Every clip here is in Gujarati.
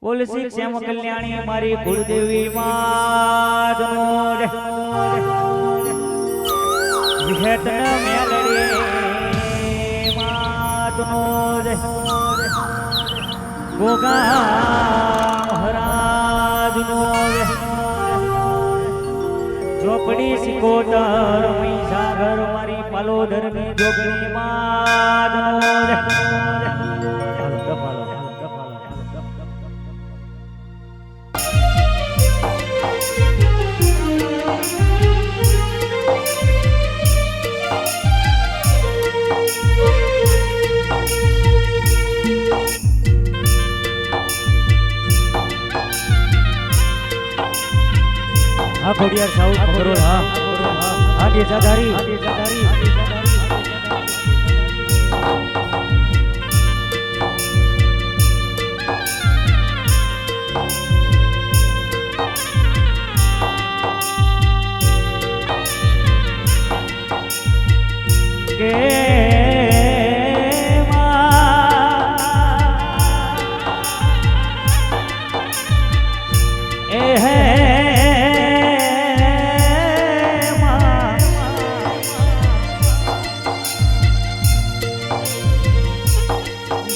બોલસી શ્યામ કલ્યાણી મારી કુળદેવી માતનો જય વિહેતન મેલડી માતનો જય ગોગા મહારાજનો જય ચોપડી સિકોતર મહીસાગર મારી પાલોદરની જોગણી માતનો જય हाँ खोड़ियार साउथ पकड़ो हाँ हाँ डेजाधारी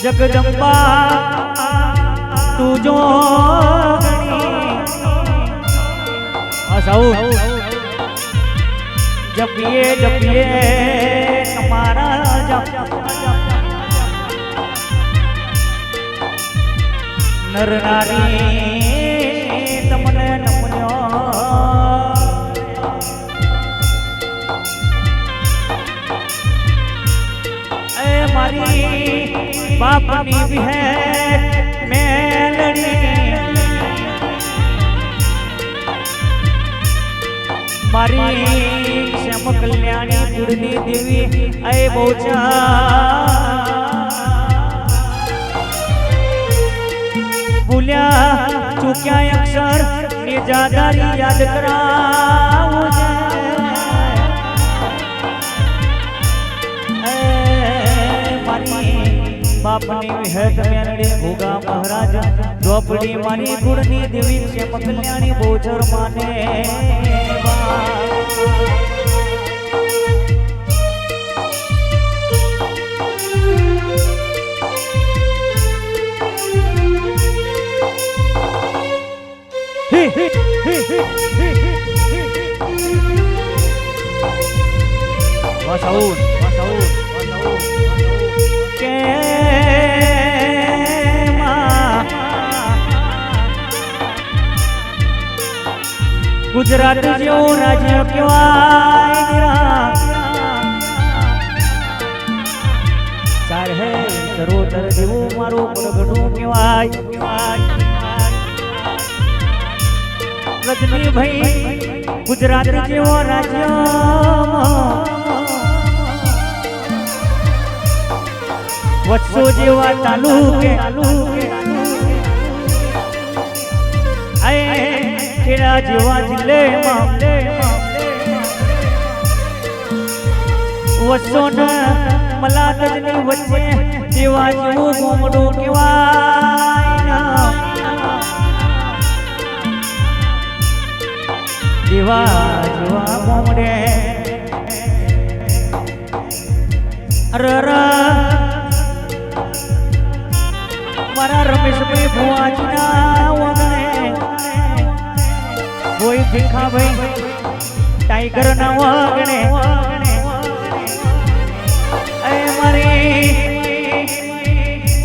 जगदम्बा तू जो जब ये तुम्हारा जब नर नारी तमने नमन्यो ए मारी बापनी भी है मेलड़ी मारी श्याम कल्याणी कुड़नी देवी ऐ बोचा भूलिया चुक्या अक्षर निजादारी याद कराओ बापनी विहत मेलड़ी भोगा महाराज झोपड़ी मारी गुड़नी देवी श्याम कल्याणी बोचर माने वासाउन के गुजरात जो राज्य केवाय चार है सरोतर देवो मारो पुरगडो केवाय रजनी भाई गुजरात जो राज्य वत्सो जेवा तालुके खेड़ा जेवा जिले वत्सो न मलातजनी वच्चे जेवा जेवो गोमडो केवाय जेवा जेवा गोमडे अररा मारा रमेश भाई भुआजी ना वगणे कोई दिखा भाई टाइगर ना वगणे ए मारी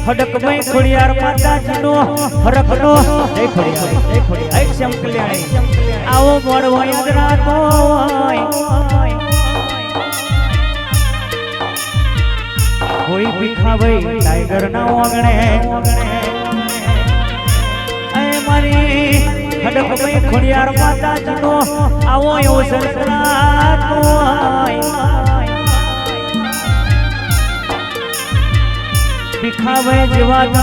हडक भाई खोड़ियार माता जीनो हरकनो ए खोड़ियार ए श्याम कल्याणी आओ मोड़ो याद रातो कोई भिखा भाई टाइगर ना वगणे ए मारी हडक भाई खोड़ियार माता जीनो आवो यो सरसरातो भिखा भाई जीवान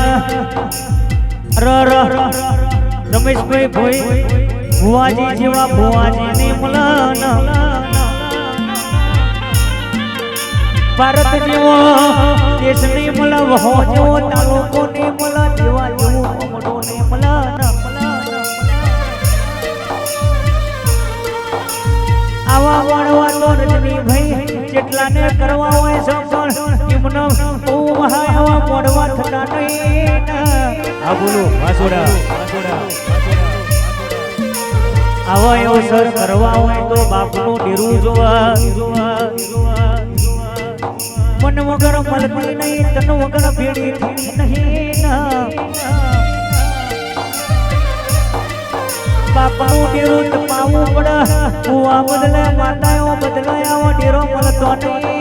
रमेश भाई भाई भुआजी जीवा भुआजी ने मुलन भारत जेवो देश ने मला वहो जेवो तालुको ने मला जेवा जेवो मोटो ने मला શમકનો ઓ મહાવા મોડવા થતા નહીં આ બોલો વાસોડા આવો એવો સર કરવા હોય તો બાપનું ડેરું જોવા મન વગર મળતી નહીં તન વગર ભેડી નહીં બાપનું ડેરું તપાવવું પડે કુવા બદલે માતાઓ બદલાય આવો ડેરો મળતો નહીં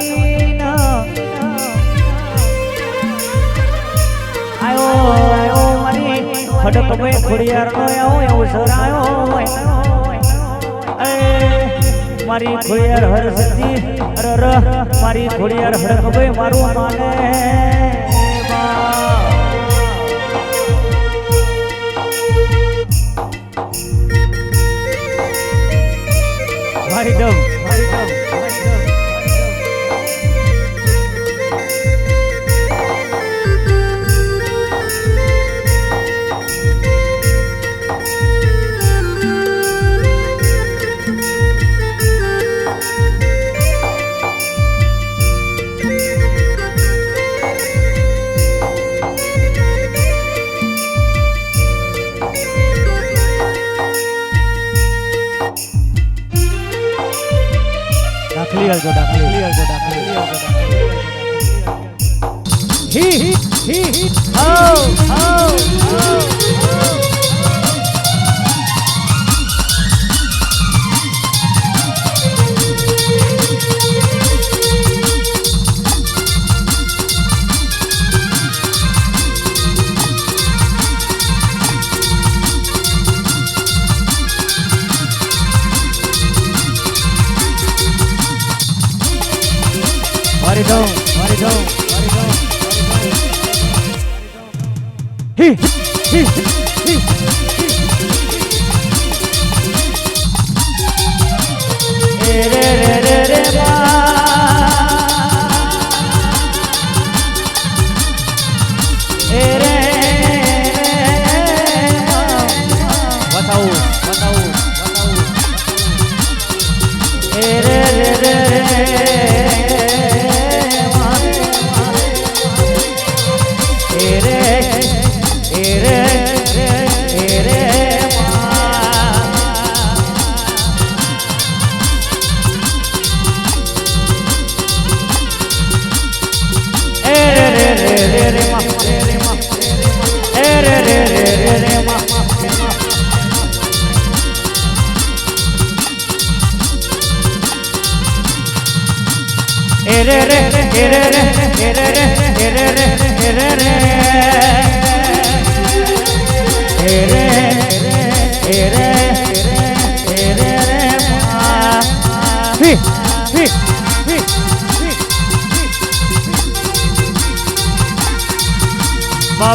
આયો મારી ખડક ભાઈ ખોડિયારનો આવો એવો સર આયો મારી ખોડિયાર હરસતી અરર મારી ખોડિયાર હડક ભાઈ મારું માને મારી દમ દાખલી હી મારી દો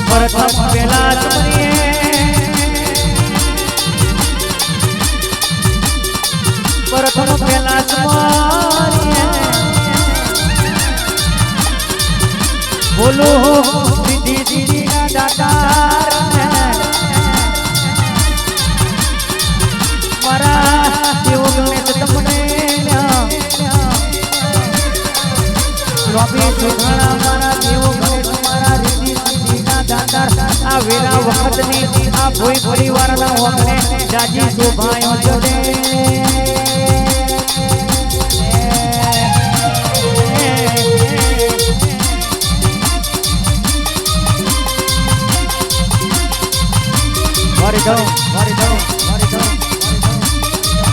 પ્રથમ પેલા પ્રથમ પેલા બોલો દીદી દીદી ના દાદા મારા દેવ ગણેશ તમને રોબી સુખાણા મારા દેવ ગણેશ મારા દીદી દીદી ના દાદા આ વેલા વખતની આ ભોઈ પરિવારના વખતે જાજી શોભાયો જોડે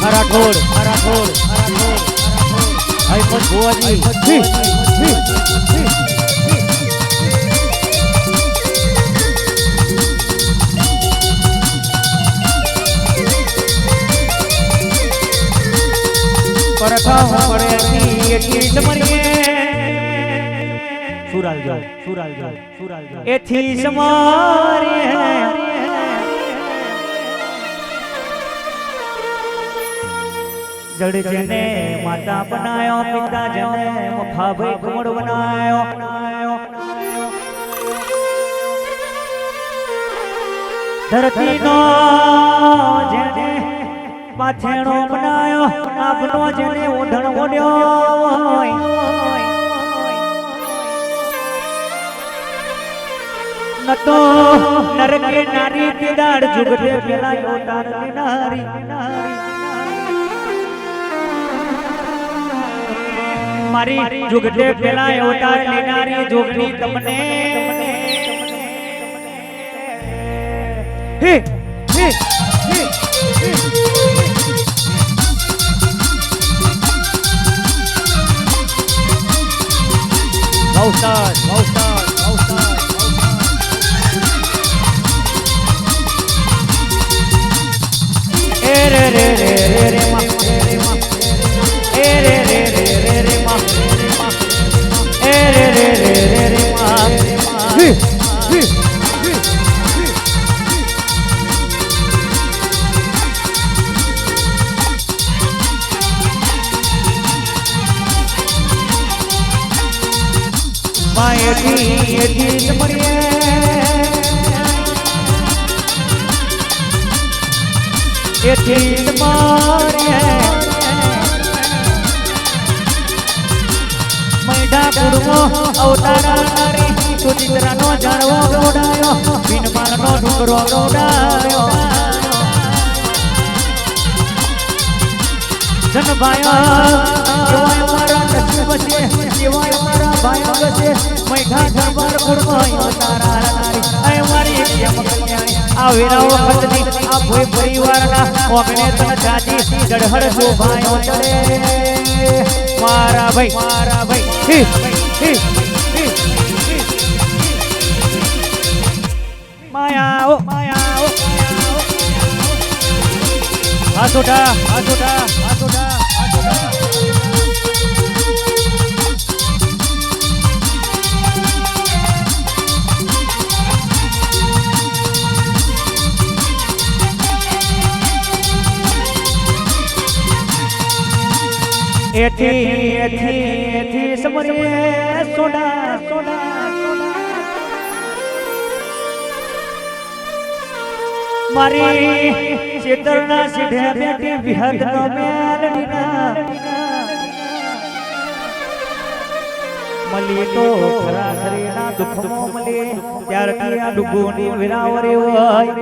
રાઠોડ આઈ પણ ભુવાજી પ્રથમ પડે એથી સમરીએ સુરાલ એથી સમરીએ जड़ जने माता बनायो पिता जने मुखा भाई कुमड़ बनायो धरती नो जने पाछेणो बनायो आपनो जने ओढण ओढ्यो નતો નરકે નારી તેદાડ જુગતે પેલા અવતાર લેનારી મારી જુગતે પેલા અવતાર લેનારી જોગણી તમને હે હે હે Maustad, Maustad, Maustad, re re re re re ma re ma re re re re re ma re re re re re ma hi hi એથી મરીએ એથી મારીએ મૈડા કુડમો અવતારા નારી સુચિત્રાનો જાણવો ગોડાયો બિનમારનો ડુંગરો ગોડાયો જનભાયા મારા નસીબ છે એવાય મારા ભાયા છે મૈઠા દરબાર કુડમાયો તારા નારી એ મારી કેમ કન્યાણી આ વેરા વખતની આ ભોય પરિવારના ઓગણે તન જાતી જડહડ શોભાયો ચડે મારા ભાઈ હી હી હી માયા ઓ આસોડા આસોડા આસોડા આસોડા એથી સમરીએ સોડા સોડા મારી ચેતરના સીધે બેટી વિહતનો મેલડીના મલી તો ખરા ખરીના દુઃખમો મલે ત્યારથી આ ડુગુની વિરાવરે હોય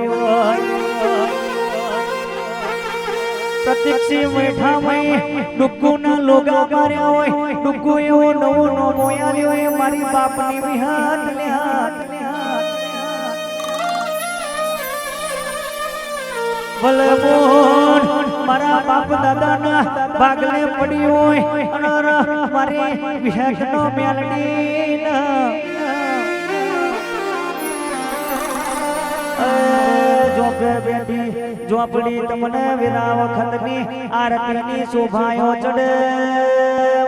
પ્રતિક્ષી મેઠામય ડુગુના લોગા માર્યા હોય ડુગુ એવો નવો નોમો આવ્યો હોય મારી બાપની વિહાત ને હાથ વલમોન મારા બાપ દાદાના ભાગલે પડી હોય અને મારી વિહતનો મેલડી જોપે બેઠી જોપડી તમને વિરા વખતની આરતીની શોભાયો ચડે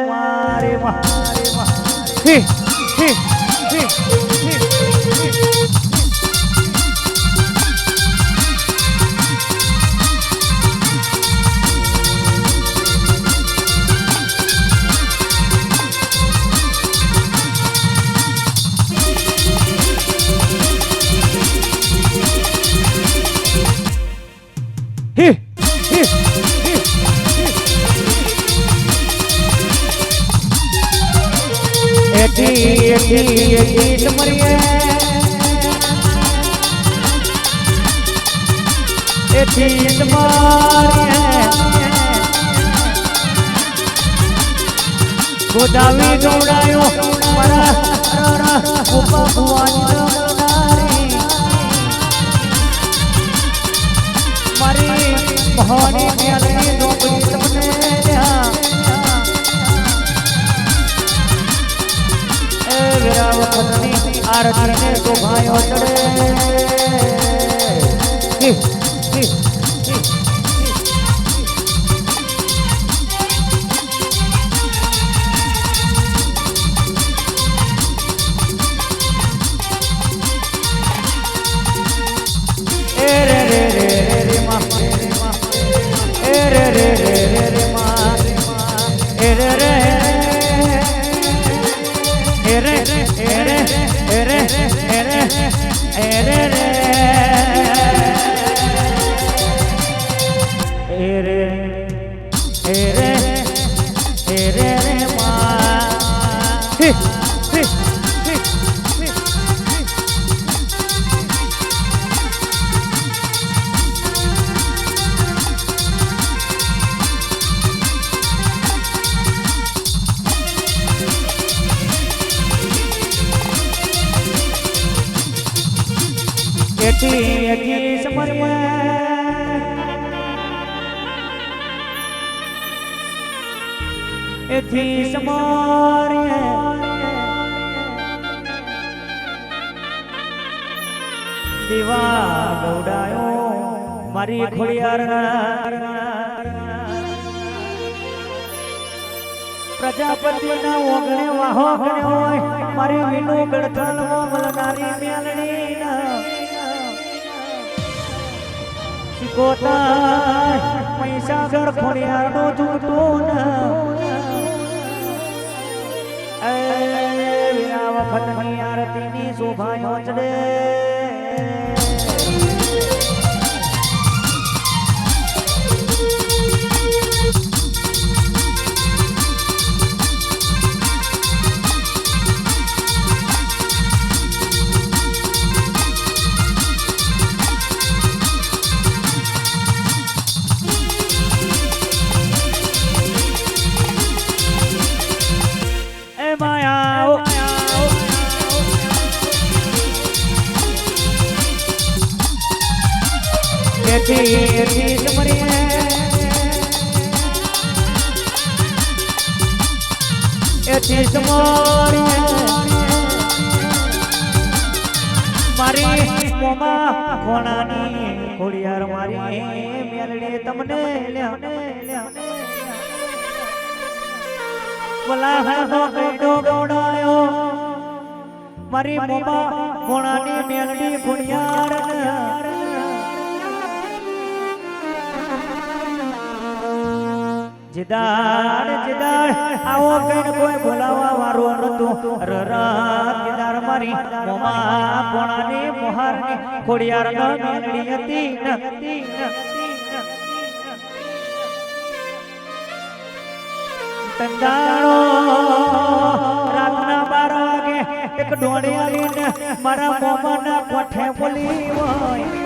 મારે હે હે હે એથી મરીએ એથી મારીએ ગોદાવી ગોડાયો મારા ઉપા ભુવાની મારી મોહની મેલની ડોબી તમને વેરા વખતની આરતીને શોભાયો ચડે એથી સમર્યા એથી સમર્યા દીવા ગૌડાયો મારી ખોડિયાર પ્રજાપતિના ઓગણે વાહો ગણ્યો હોય મારી વીણુ ગળથલ મલનારી મેલડી શિકોતા મહીસાગર ખોડિયારનો જૂટું એ વીરા વખતની આરતીની શોભાયો ચડે એથી સમરીએ એથી સમરીએ મારી મોમા ખોણાની ખોડિયાર મારી મેલડી તમને વલા હાનો કઈડો ગોડાયો મારી મોમા ખોણાની મેલડી ખોડિયાર જીદાર જીદાર આવો કઈને કોઈ બોલાવા વારો નતું રરા જીદાર મારી મોમા કોણાની મોહારની ખોડિયાર ન મેલડી હતી તંદાણો રાતના 12 વાગે એક ડોળિયા લઈને મારા મોમાના કોઠે બોલી હોય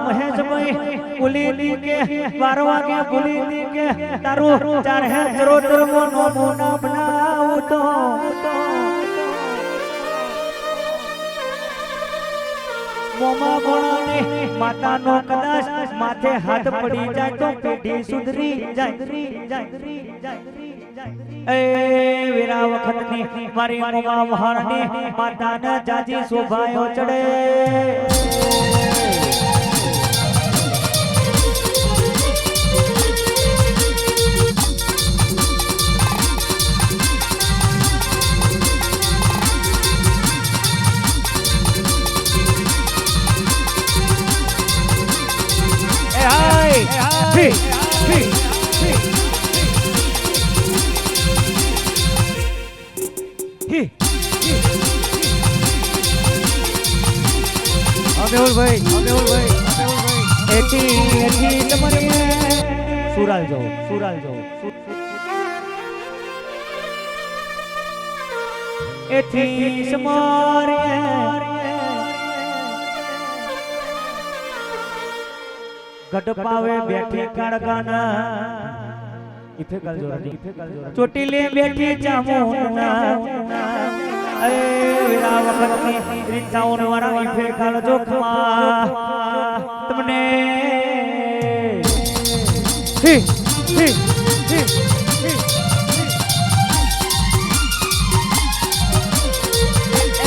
મહેશભાઈ બોલી કે 12 વાગે બોલી કે તારું 4 હે ચરોતરમો નોમો ના બનાવું તો મોમા ભણાને માતાનો કદાચ માથે હાથ પડી જાય તો પેઢી સુધરી જાય એ વીરા વખતની મારી મોમા વહાણની માતાના જાજી શોભાયો ચડે સુરાલ જાઓ એથી સમારે ગઢ પાવે બેઠી કાળગાના ઇફે ગાલજો ચોટીલે બેઠી જામુના એ વીરા વખતની રીચાઓન વાળા ઇફે ગાલજો ખમા તમને હી હી હી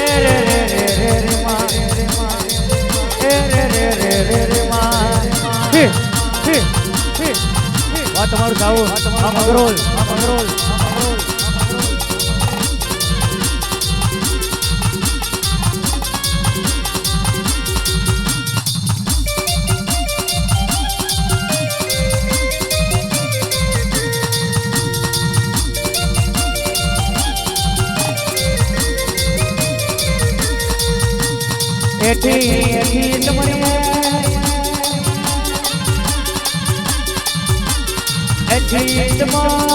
એ રે રે રે રે રે મા એ રે રે રે રે રે મા તમારું ગાવું આ મગરોલ એથી તમારે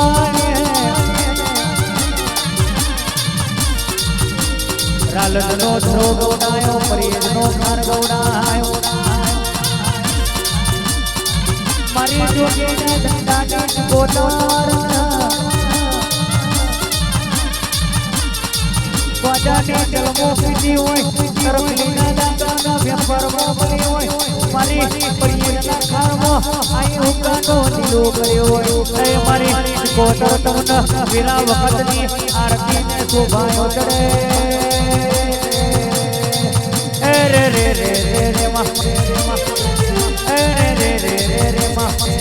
રાલનો ધરો ગૌડાયો પરિયનો કાર ગૌડાયો મારી જોગીને ધંધાની ગોટાર વાજાને જલમો પીધી હોય તરફલીના દાદાના વેપારમાં બની હોય મારી પરિયરના ખારમાં આઈ હુકાનો દીલો કર્યો હોય એ મારી કોતર તમને વેલા વખતની આરતીને શોભાયો ચડે એ રે રે રે રે રે માં એ રે રે રે રે રે માં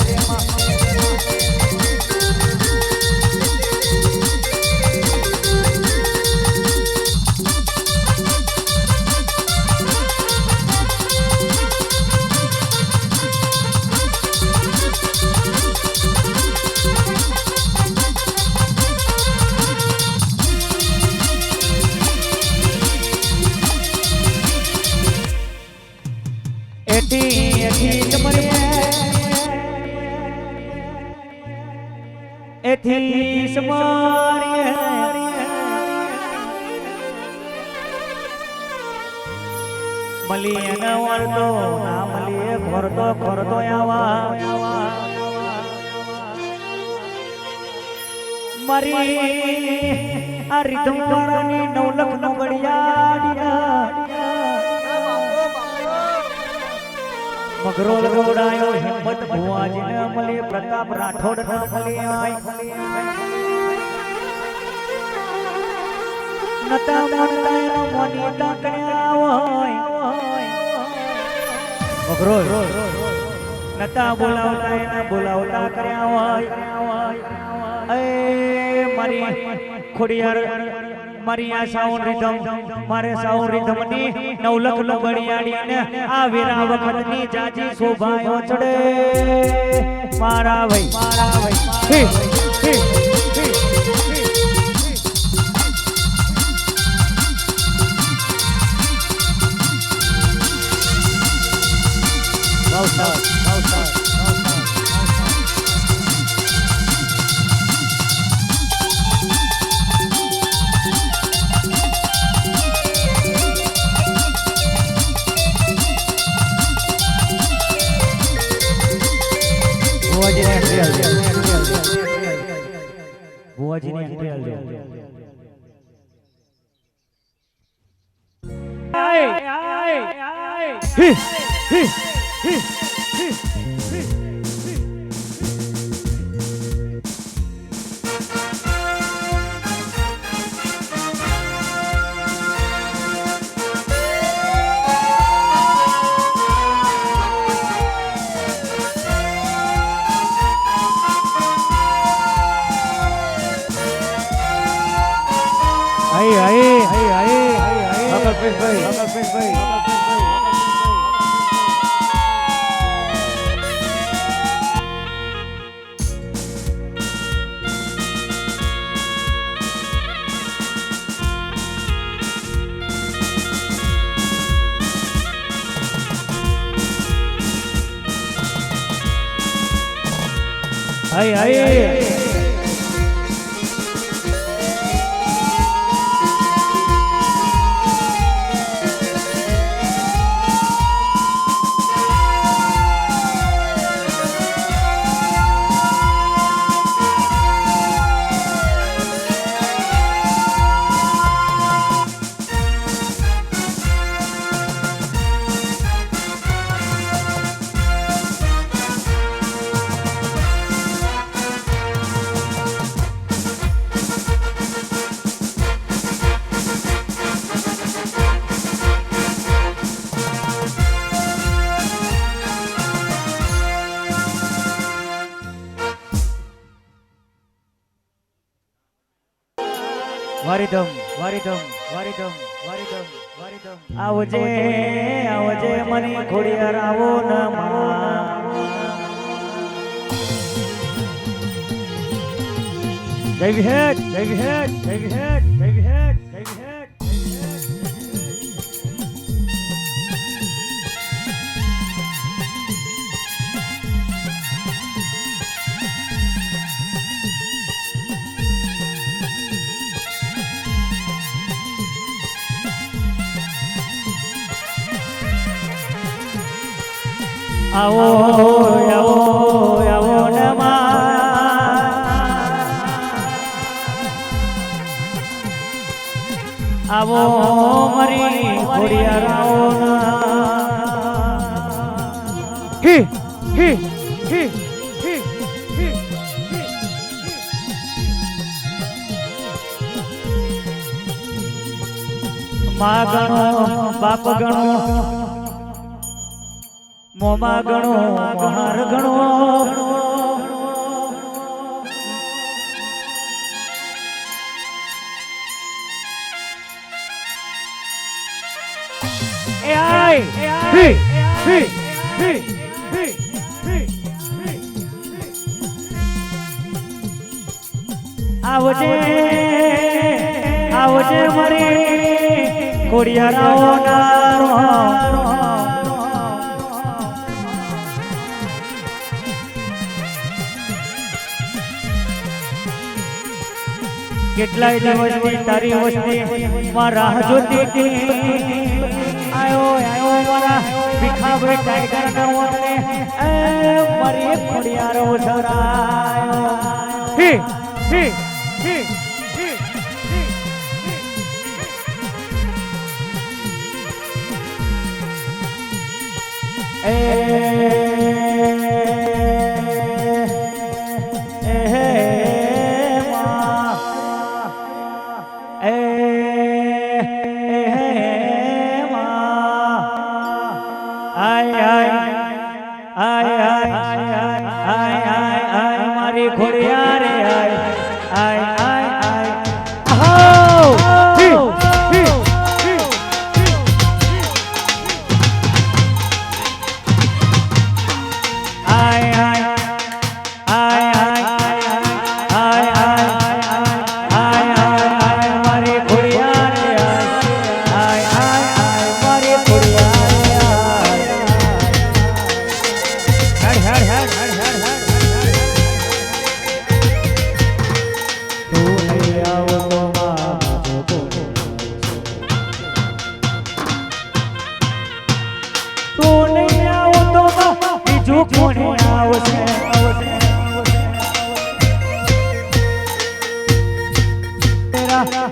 એથી સમારીએ મલીએ ન વળતો ના મલીએ ખોરતો ખોરતો આવા મારી આ રીધમ વાળાની નવલખ નો ગડિયા મગરો લગોડાયો હિંમત ભુવાજીને મળી પ્રતાપ રાઠોડ ન મળી નતા મનતા એનો મોની ટાકણ્યા હોય મગરો નતા બોલાવતા એના બોલાવતા કર્યા હોય એ મારી ખોડિયાર મારી આ સાઉન્ડ રીધમ મારે સાઉન્ડ રીધમ ની નવલખ લગડિયાડીને આ વેરા વખતની જાજી શોભાયો ચડે મારા ભાઈ ભુવાજીને એન્ટ્રી આલજો વારીધમ વારીધમ વારીધમ વારીધમ વારીધમ આવજે આવજે મની ખોડિયાર આવો ન જય વિહેત જય વિહેત જય વિહેત જય વિહેત જય વિહેત આવો આવો આવો નમા આવો મારી ખોડિયારાઓના હી હી હી હી હી માં ગણો બાપ ગણો મોમા ગણો મહાર ગણો આવજે આવજે મારી ખોડિયારાઓના કેટલાય દિવસની તારી વસ્તી માં રાહ જોતી આયો આયો મારા ભીખાભાઈ ટાઈગર ના ઓને મારી ખોડિયારો છરાયો હી હી હી મારી ખોડિયા રે આય આય આય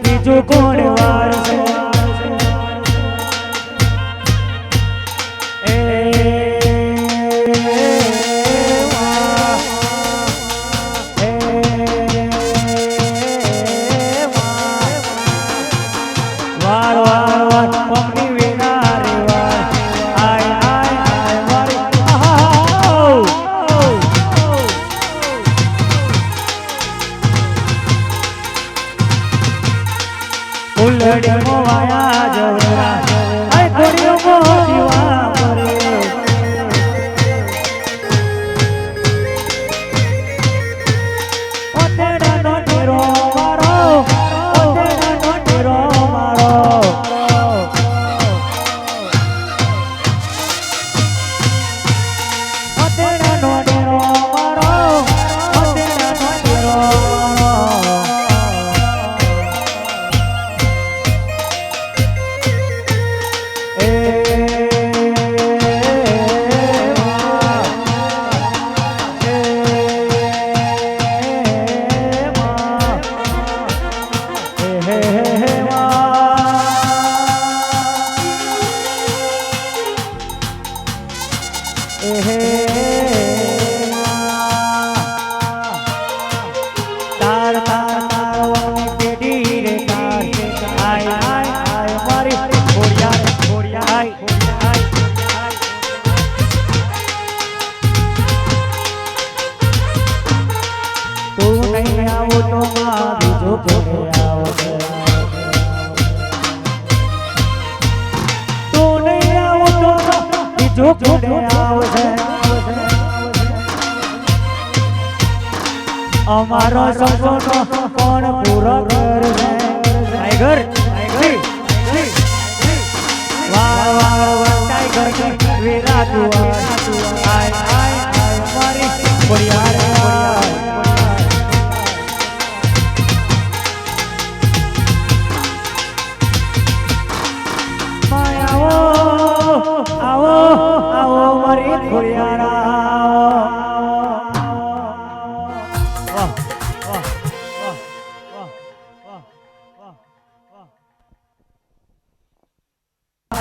બીજું કોણ વાર છે વાર વાર વાર પમની વિના રે વાર આય આય આય મારી ઉલડી મોવાયા જવરા આય કોડિયો મો દીવા પરે ઓતેડા નો ટેરો મારો ઓતેડા નો ટેરો મારો ઓતેડા નો ટેરો મારો ઓતેડા નો ટેરો તાર તાર તારવાની પેડી રે તાર આય આય આય મારી ખોડિયા ખોડિયા આય તું નહીં આવો તો માં બીજો કોને આવશે તું નહીં આવો તો બીજો કોને આવશે અમારો સપનો કોણ પૂરો કરશે ટાઈગર વાહ વાહ વાહ ટાઈગર કે વીરા તું આય આય આય મારી ખોડિયા રે આવો આવો આવો મારી ખોડિયારા વાહ વાહ વાહ વાહ વાહ વાહ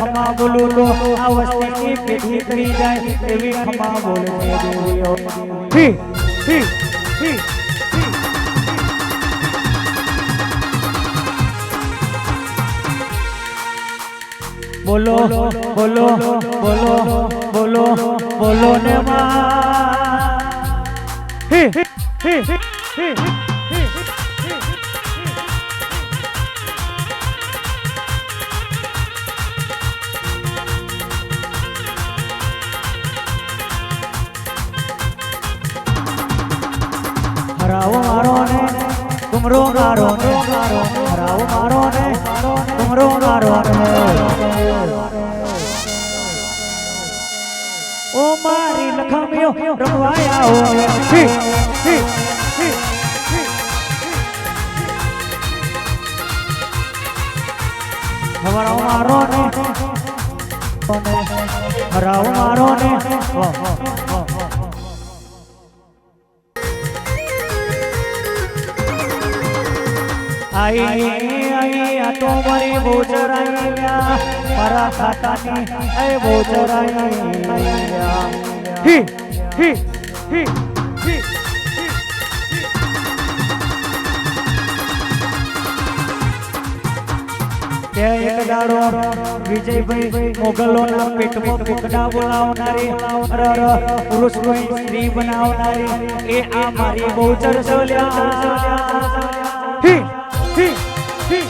ખમા બોલું તો આ વસ્તીની પેઢી કરી જાય એવી ખમા બોલે દેવીઓ હી હી હી બોલો બોલો બોલો બોલો બોલો ને માં હી હી હી હરાવો મારો ને ગુમરો મારો ને હરાવો મારો ને ગુમરો મારો ને ઓ મારી લખમ્યો રમવાયા હો હી હી હી હરાવો મારો ને હરાવો મારો ને आई आई आ तो मरी बोचराया मारा खातानी ए बोचराया ही ही ही ही તે એક દાડો વિજયભાઈ મોગલોના પેટમાં કુકડા બોલાવનારી પુરુષ કોઈ સ્ત્રી બનાવનારી એ આ મારી બોચર સોલ્યા હી હી હી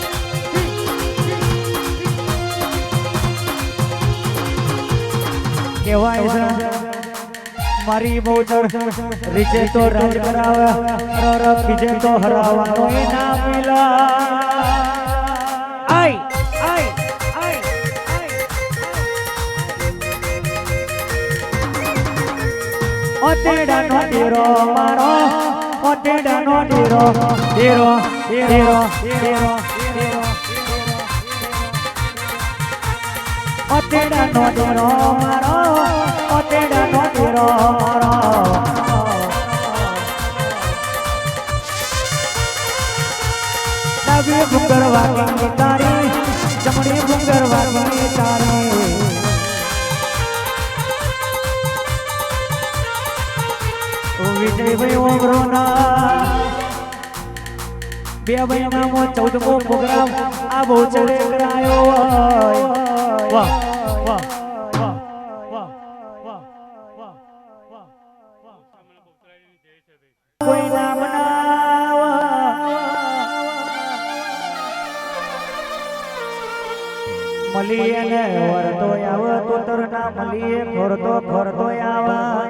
કેવાય છે મારી બોચર રીચે તો રાજ કરાવે બીજે તો હરાવાનો ઇનામ મિલા આઈ આઈ આઈ ઓટેડા નો ડીરો મારો ઓટેડા નો ડીરો ડીરો ડીરો ડીરો ઓટેડા નો ડીરો મારો ઓટેડા નો ડીરો મારો ડાબી ભૂંગર વાગી તારી જમણી ભૂંગર વાગી તારી વિજયભાઈ ઓગરોના બે મહિનામાં 14મો પ્રોગ્રામ આ બોચરે કરાયો વાહ વાહ વાહ વાહ વાહ વાહ કોઈ ના બનાવા મલીએ ને વરતો આવ તો તરના મલીએ ખોરતો ખોરતો આવા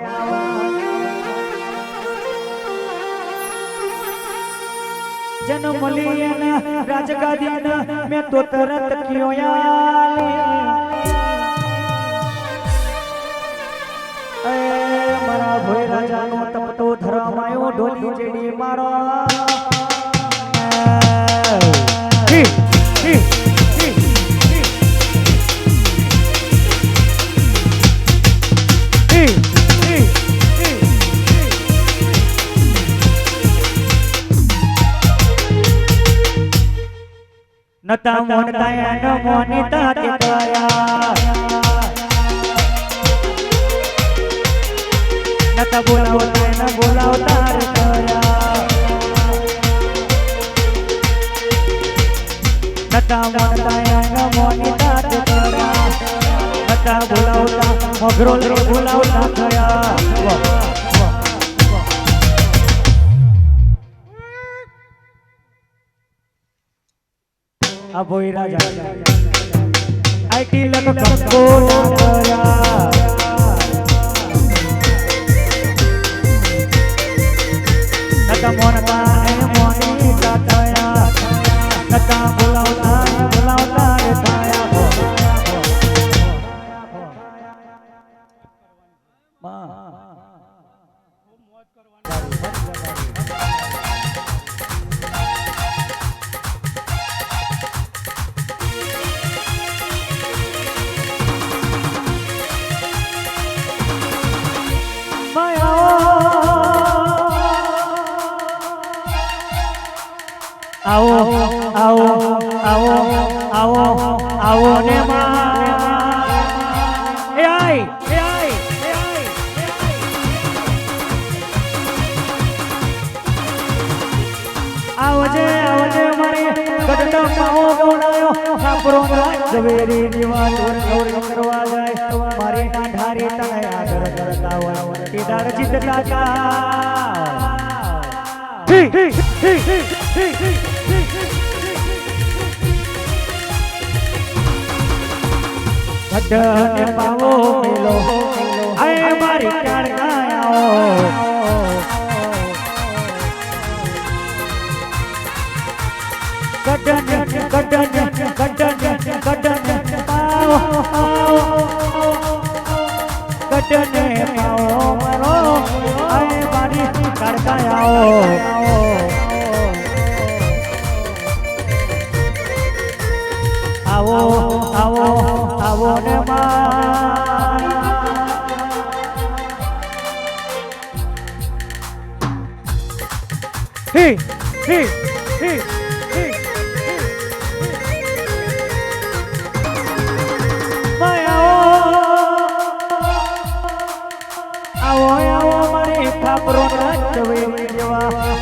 जन्म लिया राजगादी में तो तरत क्यों मारा भोय राजा नो तप तो धरामायो ढोली जेडी मारो ही ही ही नता मोनता न मोनिता तितया नता बोलावता न बोलावता रतया नता मोनता न मोनिता तितया नता बोलावता मगरो बोलावता थया अबोई राजा आई तिलक कंको नागरा नता मोनता ए मोनी ताया नता बुलावता रे थाया मां आओ आओ आओ आओ आओ ने मां ખાપરો ઝવેરી દીવા ચોર ચોર કરવા જાય મારી ના ધારી તને આગળ કરતા હોય ટીડાર જીતતા ગઢને પાવો મેલો આય મારી કાળકાયાઓ ગઢને પાવો ગઢને પાવો મારો આય મારી કાળકાયાઓ આવો આવો આવો ને માં હે હે હે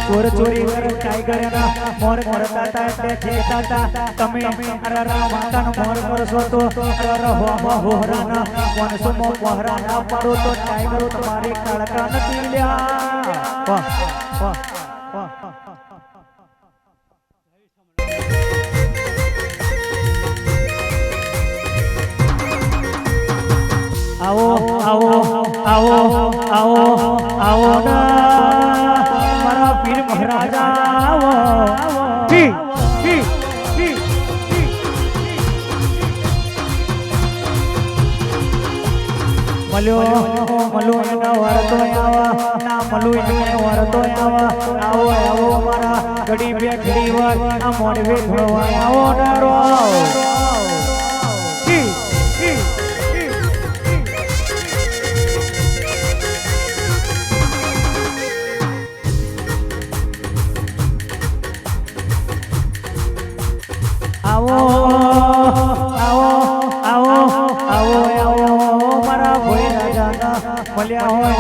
ચોર ચોરી કરે ટાઈગર ના મોર કરતા તા એટલે જેતા તા તમે અરરા માતાનો મોર કરશો તો અરરા હોરા ના કોનસો મો મોહરા ના પાડો તો ટાઈગર તમારી કાળકા નથી લ્યા વાહ વાહ વાહ આવો આવો આવો આવો આવો ના પીર મહારાજા આવો જી જી જી મલ્યો એનો વરતો આવા ના મલ્યો એનો વરતો આવા આવો આવો મારા ઘડી બે ઘડી વાર આ મોડવે ધોવા આવો નારો જી જી આવો આવો આવો આવો આવો મારા ભોય રાજાના મળ્યા હોય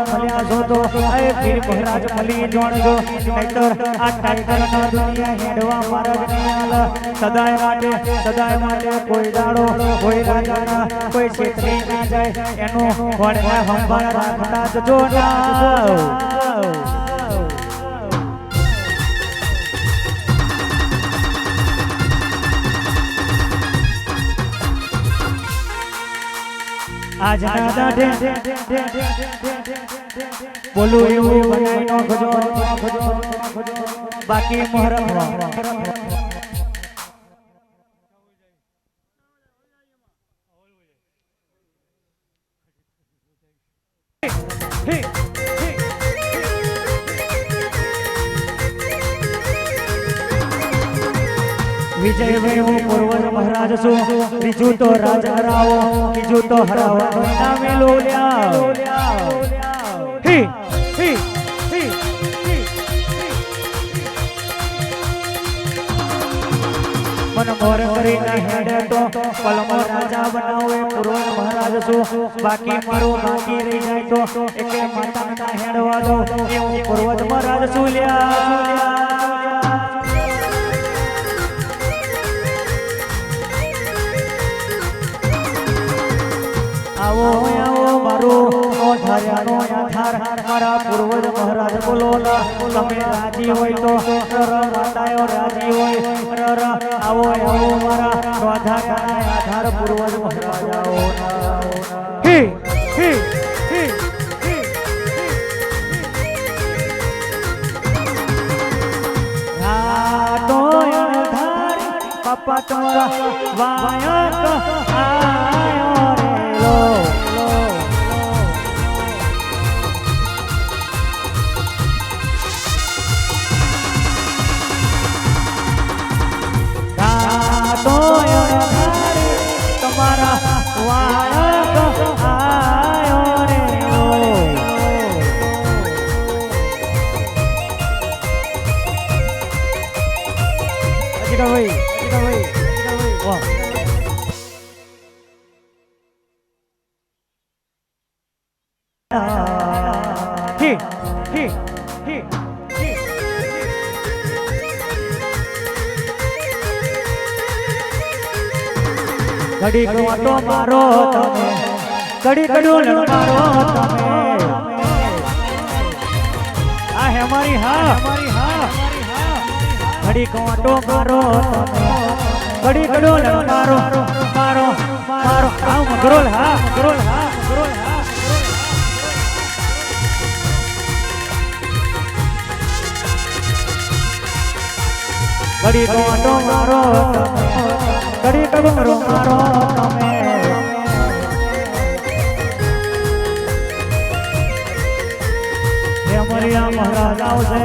મળ્યા છો તો એ પીર મહારાજ મળી જોણજો નહીતર આ ટાઈગરના દુનિયા હેડવા મારા દુનિયા સદાય માટે કોઈ દાડો કોઈ રાજાના કોઈ છેતરી ના જાય એનો વડના સંભાળ રાખતા જજો ના આજના દાઢે બોલું એવું બનાવી નો ખજો બાકી મોહરમ વિજય હું પૂર્વજ મહારાજ છું બીજું તો રાજા હરાવો બીજું તો હરાવવાનું નામે લોલ્યા મન મોર કરીને હેડે તો પલમો રાજા બનાવે પૂર્વજ મહારાજ છું બાકી મારું બાકી રહી જાય તો એકે માતા ના હેડવા દો એવું પૂર્વજ મહારાજ છું લ્યા આવો આવો મારો ધાર્યાનો આધાર મારા પૂર્વજ મહારાજ બોલો તમે રાજી હોય તો માતાઓ રાજી હોય આવો આવો મારા આધાર પૂર્વજ મહારાજ આવો હે હે હે રાતો આધાર બાપા તમારા વાયક આયો રે તમારા વાળક આયો રે અજીકા ભાઈ વાહ હે ઘડી વાટો મારો તમે ઘડી કડોલ મારો તમે આ હે મારી હા ઘડી વાટો મારો તમે ઘડી કડોલ મારો મારો મારો આ મગરોલ હા ઘડી વાટો મારો ઘડી કડોલ મારો તમે મરિયા મહારાજ આવશે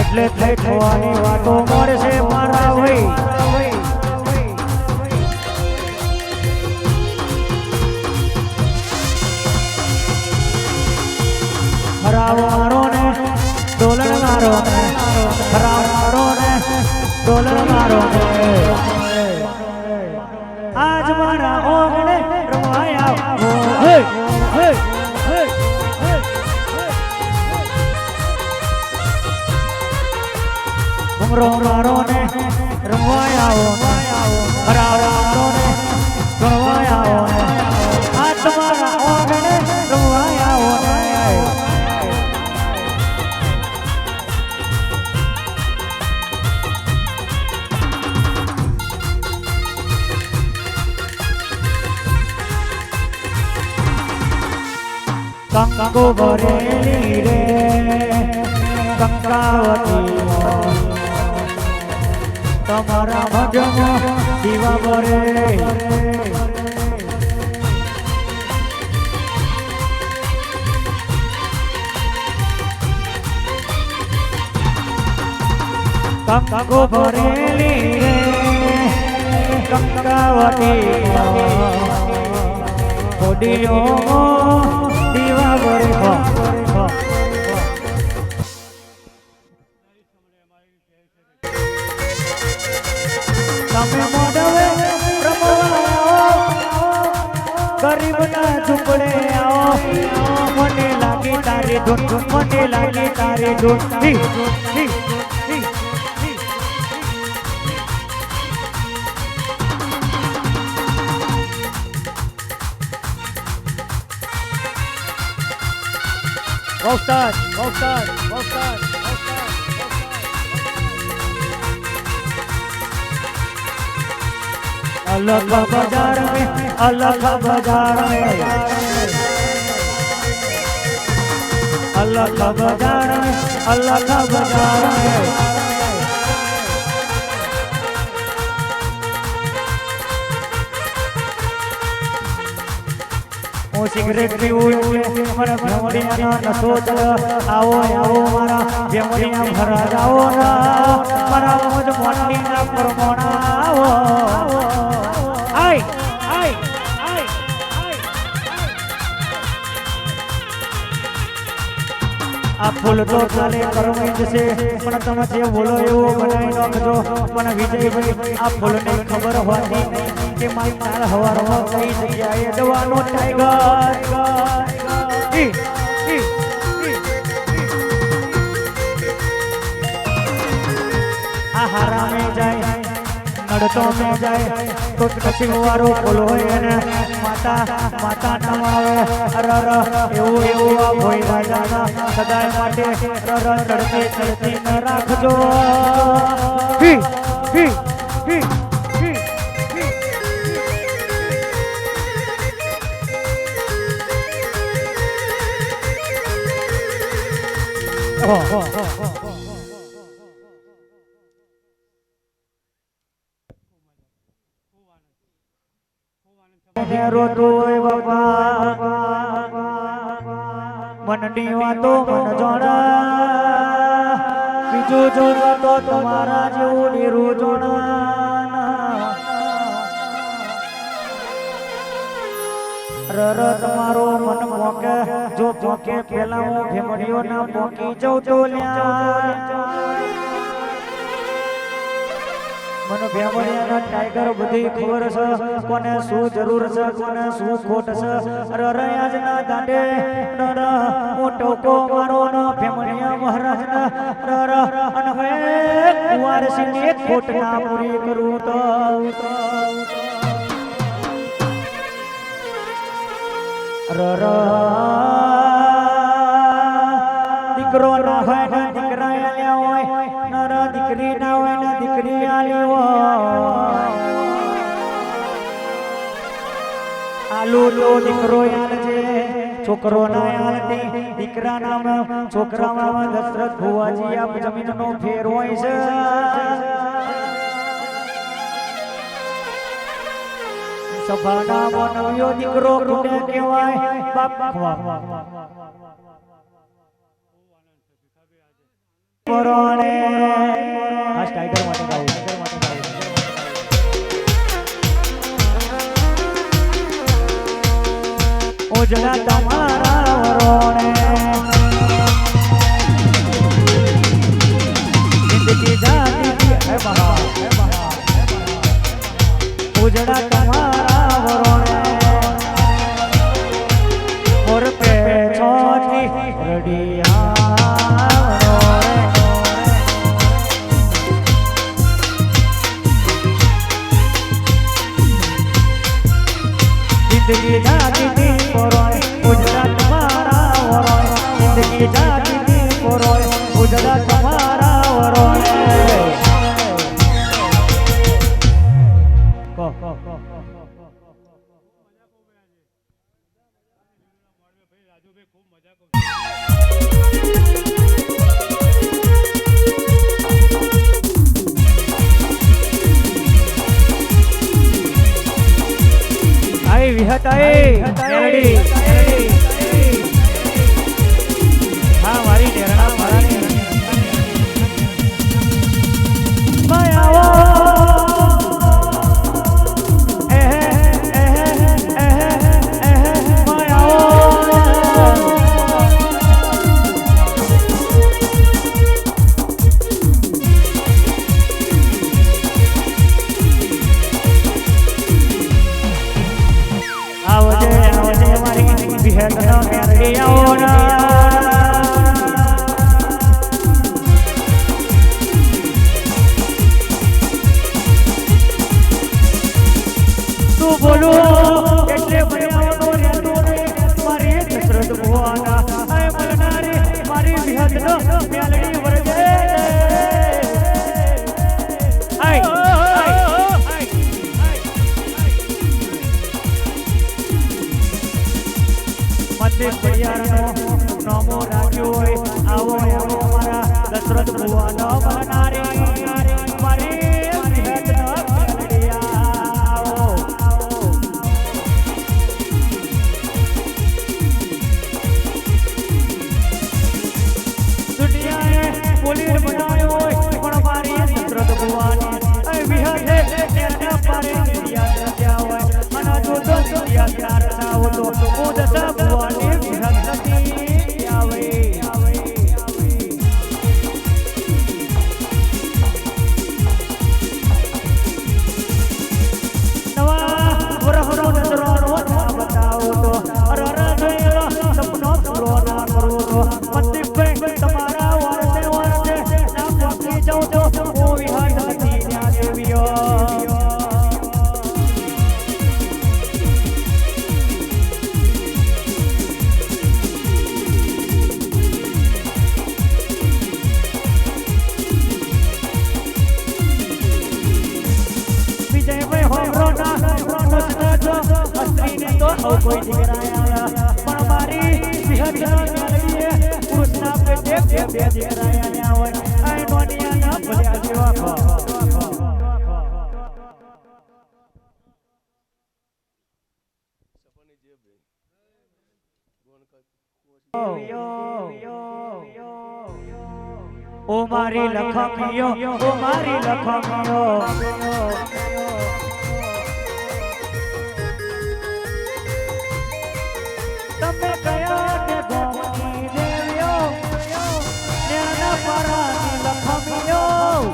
એટલે થઈ થવાની વાતો મળશે મારા ભાઈ ખરાબ મારો ને ડોલર મારો ને ખરાબ મારો ને ડોલર મારો ને આજ મારા ઓગણે રમાયા હે હે ઘમરો મારો ને રમવાયાઓ હરાવો ને ગણવાયાઓ ને આ તમારા ઓગણે રમવાયાઓ ને કંકો ભરેલી રે કંકાવતી તમારા ભજમાં દીવા બરે કંકો ભરેલી રે કંકાવતી કોડીઓ દીવા બરે તમે મોડવે રમવા ગરીબના ઝૂંપડે આવો મને લાગી તારી ધૂન મને લાગી તારી ધૂન अलग बाजार में अलग बाजार में अलग बाजार में अलग बाजार में ओ सिगरेट पीऊं मारा भमड़िया नशो चल आओ आओ मारा भमड़िया भरा जाओ ना मारा मोज मोटी ना परमोना आओ आई आई आई आ फूल तो काले करवाई जैसे पण तमे जे बोलो एवो बनाई नाखजो पण विजय भाई आ फूल ने खबर होती के माई काल हवारमा कई जग्याए दવાનો टाइगर आ हारा में जाए नड़तो में जाए तो कसी वारो बोलो એને માતા માતા નામ આવે અરર એવું એવું આ ભોઈ રાજાના સદાય માટે અરર ચડતી ચડતી ન રાખજો હી હી હી રોતોય બાપા મનની વાતો મન જોણા બીજું જોવા તો તમારા જેવું નીરું જોણા રર તમારો મન પોકે જો પોકે પેલા હું ભેમડીઓ ના પોકી જઉં તો લ્યા મને ભેમડિયાના ટાઈગર બધી ખબર છે કોને શું જરૂર છે કોને શું ખોટ છે અરે આજના દાડે હું ટોકો મારો ન ભેમડિયા મહારાજના અને હવે કુંવરસિંહની ખોટ ના પૂરી કરું તો દીકરો ના હોય ને દીકરા આલ્યા હોય નર દીકરી ના હોય ને દીકરી આલી હોય આલુ તો દીકરો આલજે છોકરો ના આલતી દીકરા નામ છોકરામાં દશરથ ભુવાજી આપ જમીનનો ફેર હોય છે સભાના માનવીઓ દીકરો કોને કહેવાય બાપ પરોણે આ ટાઈગર માટે ગાવું ઓજડા તમારા વરોણે જિંદગી જાતી હે બહાર ઓજડા તમારા વરોણે મોર પે છોટી રડિયા जिंदगी जाती परोय उजड़ा तुम्हारा वरोय जिंदगी जाती परोय उजड़ा तुम्हारा वरोय हाँ मारी डेरणा मारा નામો રાખ્યો હોય આવો આવો મારા દશરથ ભુવાનો બનારી મારી દુનિયાએ બોલી બનાવ્યો હોય પણ મારી દશરથ ભુવાની વિહતે એના પારે યાદ રાખ્યા હોય અને જો તો યાદ રાખતા તો હું દશા ભુવાની કોઈ દીકરાયા પણ મારી વિહતના મેલડીએ પુરુષના પેટે બે દીકરાયા હોય આ નોનિયાના ભલ્યા જેવા ખો ઓ મારી લખમિયો ઓ મારી લખમિયો તમે કયા કે ગોમની દેવ્યો ન્યાના પરાની લખમિયો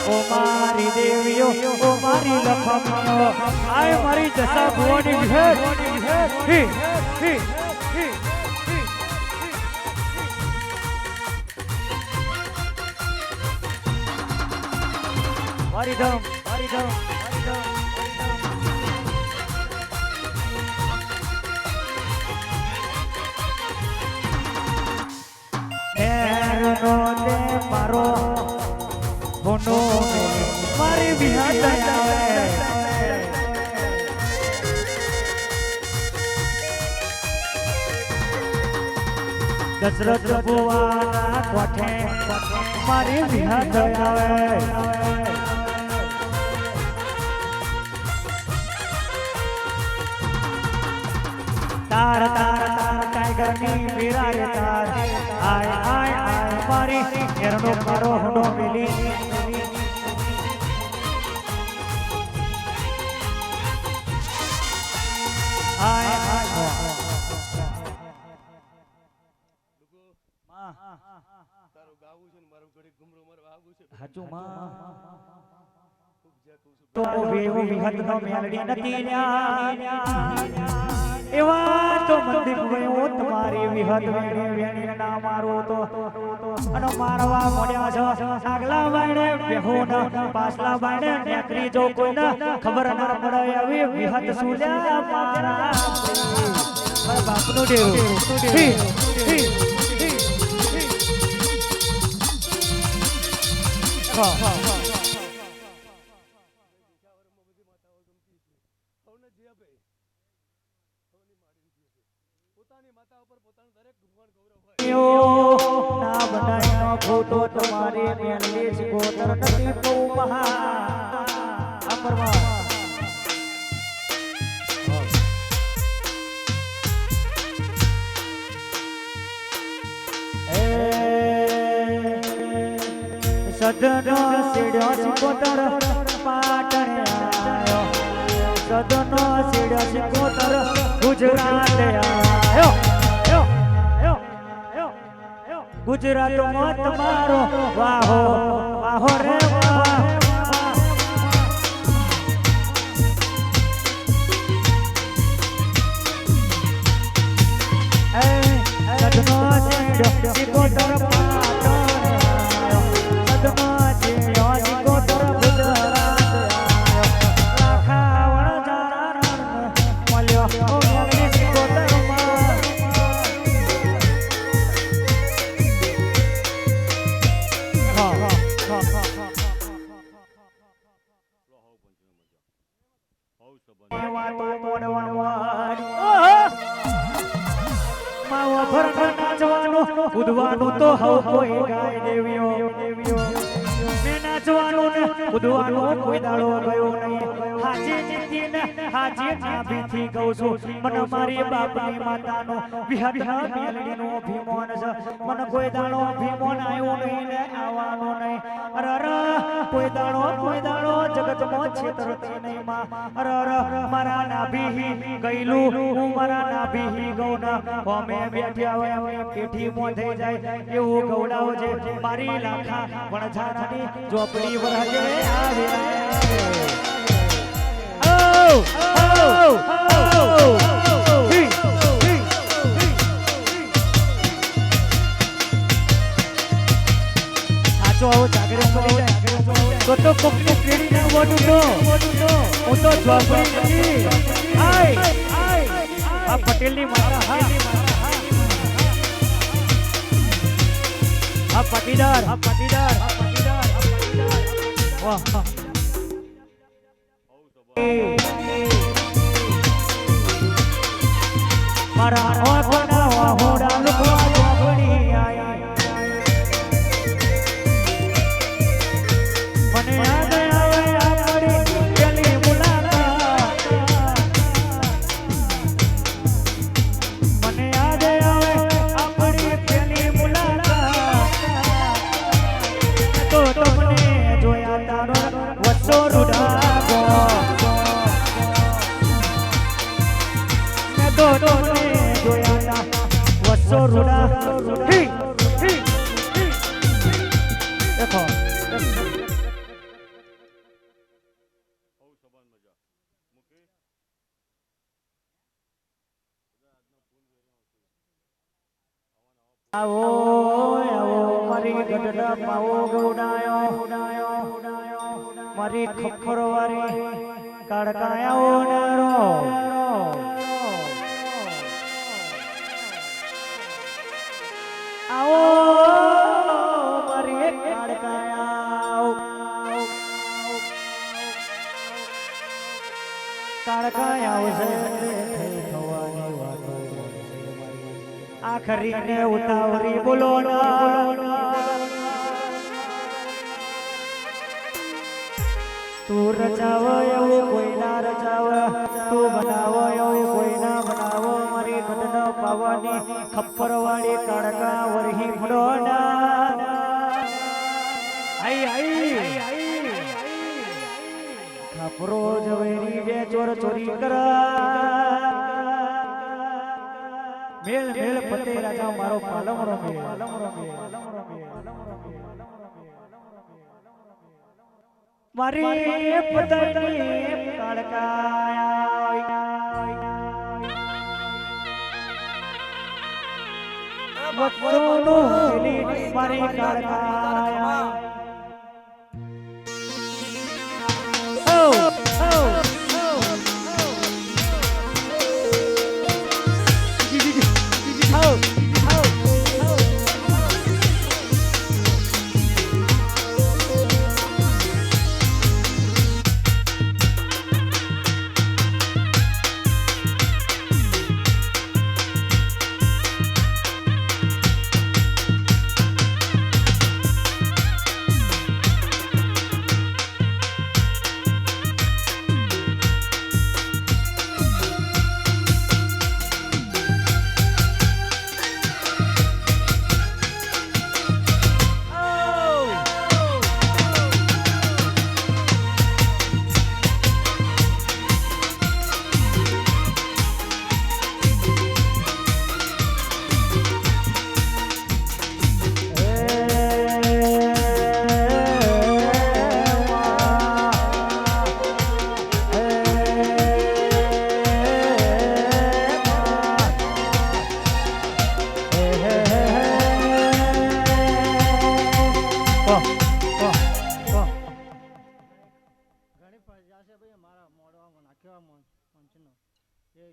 ઓ મારી દેવ્યો ઓ મારી લખમિયો આય મારી જસા ભુવાની વિહેર હી હી વારી ધમ મારો હોનો મારી વિહત આવે દશરથ ભુવાના કોઠે મારી વિહત આવે તાર તાર તાર ટાઈગરની વિરાય તાર આય આય આય મારી એરનો મારો હોનો મિલી આય આય તારો ગાવું છે ને મારું ઘડી ગુમરો મારવા આવું છે હાચું માં ખૂબ જાતું છું તો વેવો વિહત નો મેલડી નથી લ્યા એવા તો મંદિર ગયો તમારી વિહત વેણી વેણી ના મારો તો અને મારવા મોડ્યા છો આગલા બાયણે બેહો ના પાછલા બાયણે નેકરી જો કોઈને ખબર ના પડે આવી વિહત સુલ્યા મારા બાપનો ડેરો પોતાની માતા ઉપર પોતાનું દરેક ભગવાન ગૌરવ હોય ના બનાઈનો ફોટો તમારી મેલડી છે ગોતર નથી બહુ મહા અપરવા સદનો સીડ્યો સિકોતર પાટણ આયો સદનો સીડ્યો સિકોતર ગુજરાત આયો ગુજરાત માં તમારો વાહો વાહો રે વાહ સદનો સીડ્યો સિકોતર ઉદવાનું તો હવ કોઈ ગાય દેવીઓ મે નાચવાનું ને ઉદવાનું કોઈ દાડો ગયો નહીં હાજી જીતી ને હાજી નાભીથી કહું છું મને મારી બાપની માતાનો વિહા મેલડીનો અભિમાન છે મને કોઈ દાડો અભિમાન આવ્યો નહીં ને આવવાનો નહીં અરે કોઈ દાડો જગતમાં છેતરતી નહીં માં અરે મારા નાભી ગઈલું હું મારા નાભી ગૌના અમે બેઠ્યા હોય અમે પેઠી મો થઈ જાય એવું ગૌડાઓ છે મારી લાખા વણઝારાની ઝોપડી વરજે આવે આચો આવો જાગરે તો કોકની પેડી ના વોટું તો હું તો ઝોપડી નથી આય આ પટેલની માતા હા આ પાટીદાર વાહ મારા ઓપના વાહોડા લુકવા જોગણી આયા મને યાદ આવે આપણી પેલી મુલાકાત મને યાદ આવે આપણી પેલી મુલાકાત તો તમને જોયા તારો વસો રૂડાગો મેં તો તમને જોયા તા વસો રૂડા દેખો આવો આવો મારી ગઢડા પાવો ગોડાયો મારી ખખર વારી કડકાયો નરો આવો મારી કાળકાયા આવશે થવાની વાતો આખરી ને ઉતાવળી બોલો તું રચાવ એવું કોઈ ના રચાવ તું બનાવો એવું કોઈ ના બનાવો મારી ગઢ પાવાની ખપ્પર વાળી કાળકા વરહી ફડોના ખપરો જવેરી બે ચોર ચોરી કરા મેલ મેલ પતે રાજા મારો પાલમરો મેલ મારી પતની કાળકાયા મારી કાળકાયા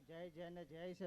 જય જય ને જય છે